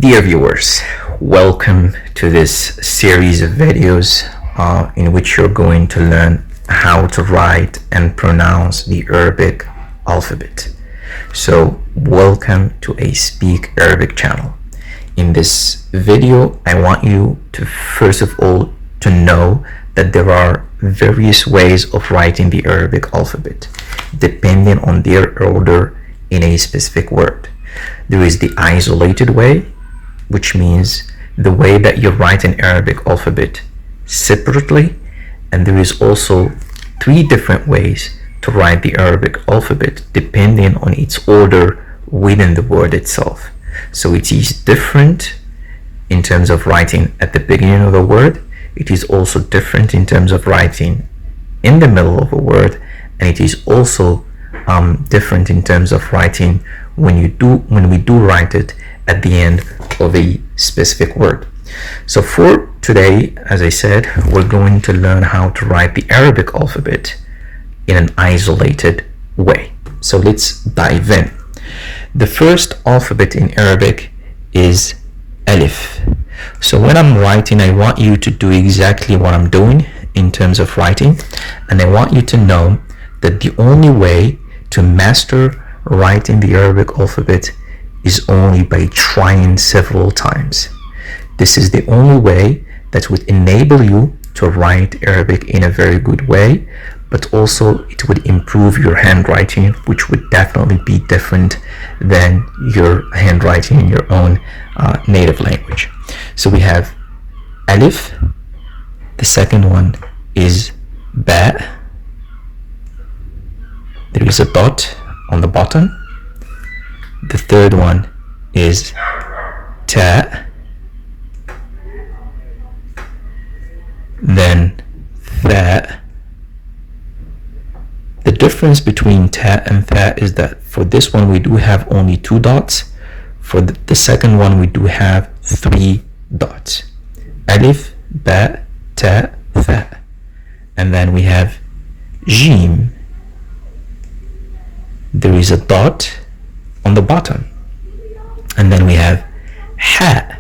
Dear viewers, welcome to this series of videos in which you're going to learn how to write and pronounce the Arabic alphabet. So welcome to a Speak Arabic channel. In this video, I want you to first of all to know that there are various ways of writing the Arabic alphabet depending on their order in a specific word. There is the isolated way, which means the way that you write an Arabic alphabet separately, and there is also three different ways to write the Arabic alphabet depending on its order within the word itself. So it is different in terms of writing at the beginning of a word. It is also different in terms of writing in the middle of a word, and it is also different in terms of writing when we do write it at the end of a specific word. So for today, as I said, we're going to learn how to write the Arabic alphabet in an isolated way. So let's dive in. The first alphabet in Arabic is Alif. So when I'm writing, I want you to do exactly what I'm doing in terms of writing, and I want you to know that the only way to master writing the Arabic alphabet is only by trying several times. This is the only way that would enable you to write Arabic in a very good way, but also it would improve your handwriting, which would definitely be different than your handwriting in your own native language. So we have Alif. The second one is Ba. There is a dot on the bottom. The third one is Ta. Then Tha. The difference between Ta and Tha is that for this one we do have only two dots. For the second one we do have three dots. Alif, Ba, Ta, Tha. And then we have Jim. There is a dot on the bottom. And then we have Ha,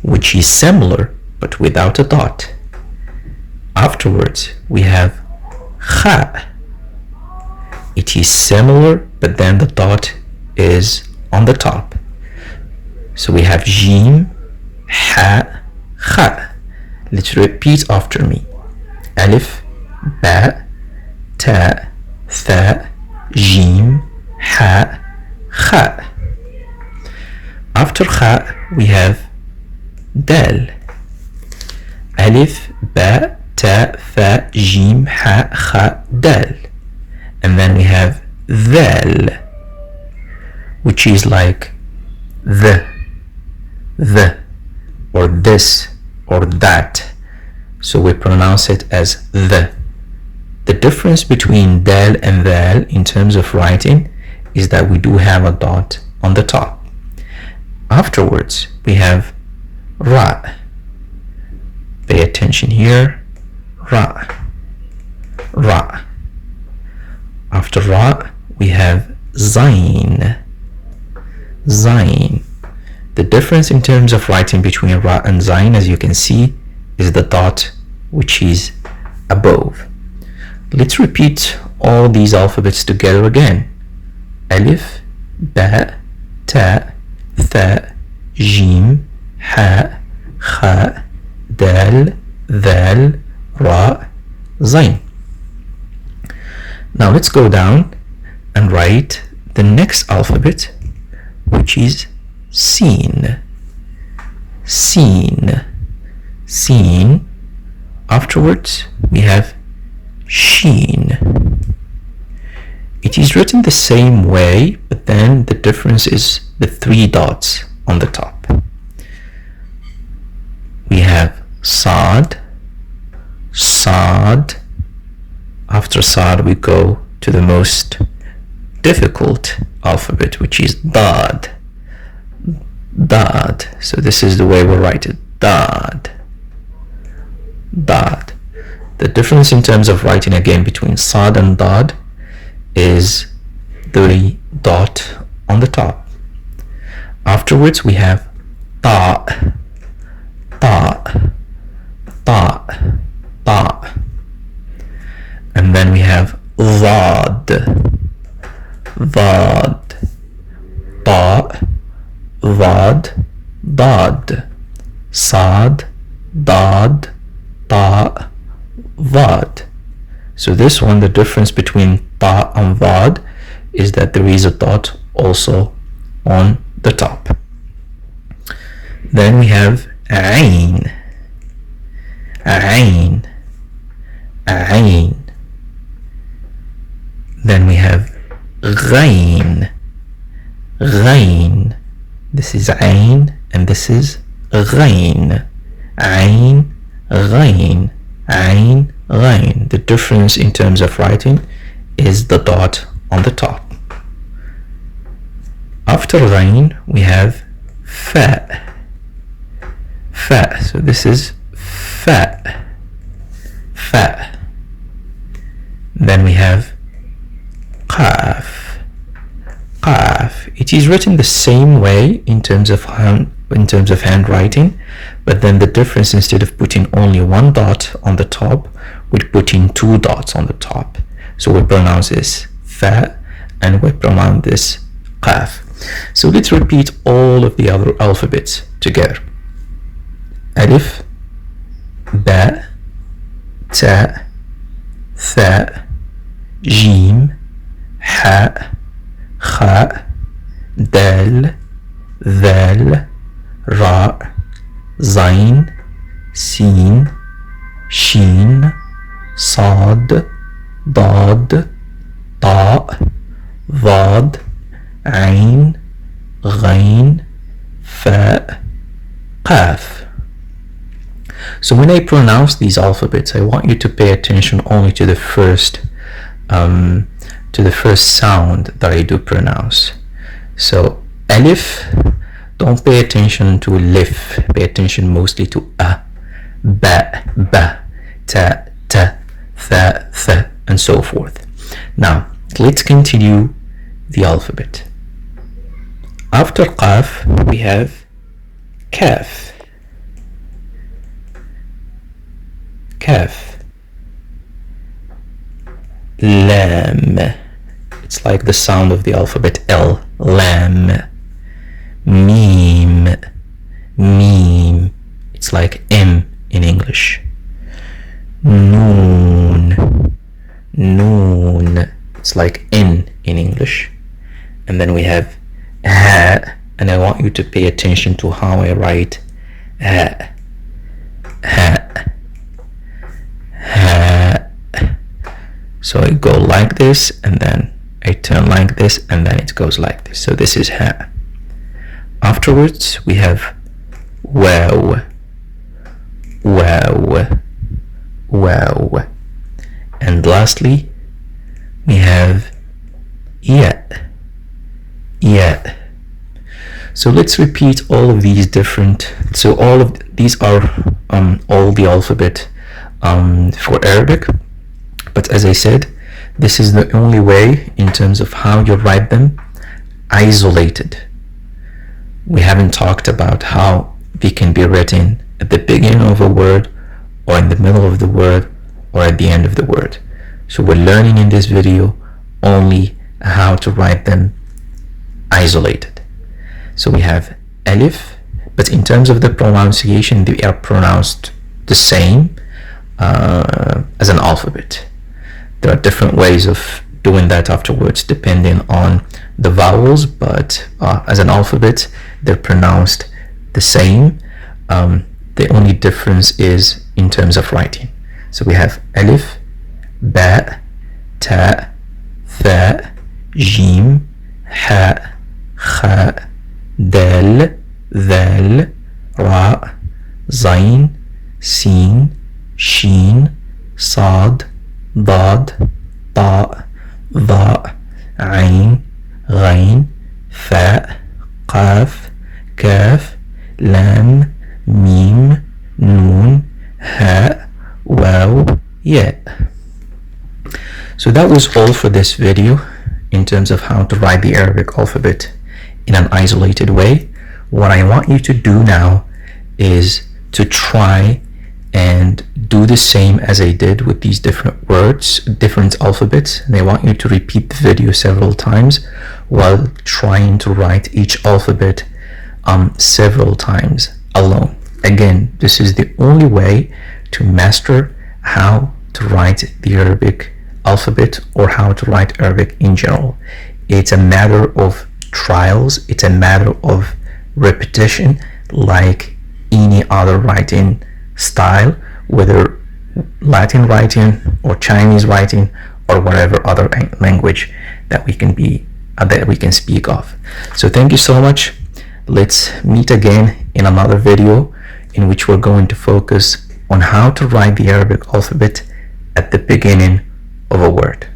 which is similar but without a dot. Afterwards we have Kha. It is similar, but then the dot is on the top. So we have Jim, Ha, Kha. Let's repeat after me. Alif, Ba, Ta, Tha, Jim, Ha, Kha. After Kha, we have Dal. Alif, Ba, Ta, Tha, Jim, Ha, Kha, Dal. And then we have Dhal, which is like the, or this, or that. So we pronounce it as the. The difference between Dal and Dhal in terms of writing is that we do have a dot on the top. Afterwards, we have Ra. Pay attention here. Ra. Ra. After Ra, we have Zain. Zain. The difference in terms of writing between Ra and Zain, as you can see, is the dot which is above. Let's repeat all these alphabets together again. Alif, Ba, Ta, Tha, Jim, Ha, Kha, Dal, Dhal, Ra, Zain. Now let's go down and write the next alphabet, which is Sin. Sin. Sin. Afterwards, we have Sheen. It is written the same way, but then the difference is the three dots on the top. We have Sad. Sad. After Sad, we go to the most difficult alphabet, which is Dad. Dad. So this is the way we write it. Dad. Dad. The difference in terms of writing again between Sad and Dad is the dot on the top. Afterwards we have ta, ta, ta, ta. And then we have ضاد, ضاد, طاء, ضاد, ضاد, صاد, ضاد, طاء, ضاد. So this one, the difference between ta and ضاد is that there is a dot also on the top. Then we have عين, عين, عين. Then we have غين, غين. This is عين and this is غين, عين, غين, عين, غين. The difference in terms of writing is the dot on the top. After غين we have فاء, فاء. So this is فاء, فاء. Then we have قاف, قاف. It is written the same way in terms of handwriting, but then the difference, instead of putting only one dot on the top, we put in two dots on the top. So we pronounce this fa and we pronounce this qaf. So let's repeat all of the other alphabets together. Alif, ba, ta, tha, jim, ha, kha, dal, ذال, راء, زين, سين, شين, صاد, ضاد, طاء, ضاد, عين, غين, فاء, قاف. So when I pronounce these alphabets, I want you to pay attention only to the first sound that I do pronounce. So alif, don't pay attention to lif, pay attention mostly to a, ba, ba, ta, ta, tha, tha, and so forth. Now let's continue the alphabet. After qaf we have kaf, kaf, lam. It's like the sound of the alphabet L, lam. Mim, mim. It's like M in English. Noon, noon. It's like N in English. And then we have ha, and I want you to pay attention to how I write ha, ha, ha. So I go like this, and then I turn like this, and then it goes like this. So this is ha. Afterwards we have waw, waw, waw. And lastly we have ya, ya. So let's repeat all of these different, so all of these are all the alphabet for Arabic, but as I said, this is the only way in terms of how you write them isolated. We haven't talked about how they can be written at the beginning of a word, or in the middle of the word, or at the end of the word. So we're learning in this video only how to write them isolated. So we have alif, but in terms of the pronunciation, they are pronounced the same as an alphabet. There are different ways of doing that afterwards depending on the vowels, but as an alphabet they're pronounced the same. The only difference is in terms of writing. So we have alif, ba, ta, tha, jim, ha, kha, dal, dhal, ra, zain, sin, shin, sad, ضاد, طاء, ضاء, عين, غين, فاء, قاف, كاف, لام, ميم, نون, هاء, واو, ya. So that was all for this video in terms of how to write the Arabic alphabet in an isolated way. What I want you to do now is to try and do the same as I did with these different words, different alphabets, and I want you to repeat the video several times while trying to write each alphabet several times alone. Again, this is the only way to master how to write the Arabic alphabet or how to write Arabic in general. It's a matter of trials, it's a matter of repetition, like any other writing style, whether Latin writing or Chinese writing or whatever other language that we can speak of. So thank you so much. Let's meet again in another video in which we're going to focus on how to write the Arabic alphabet at the beginning of a word.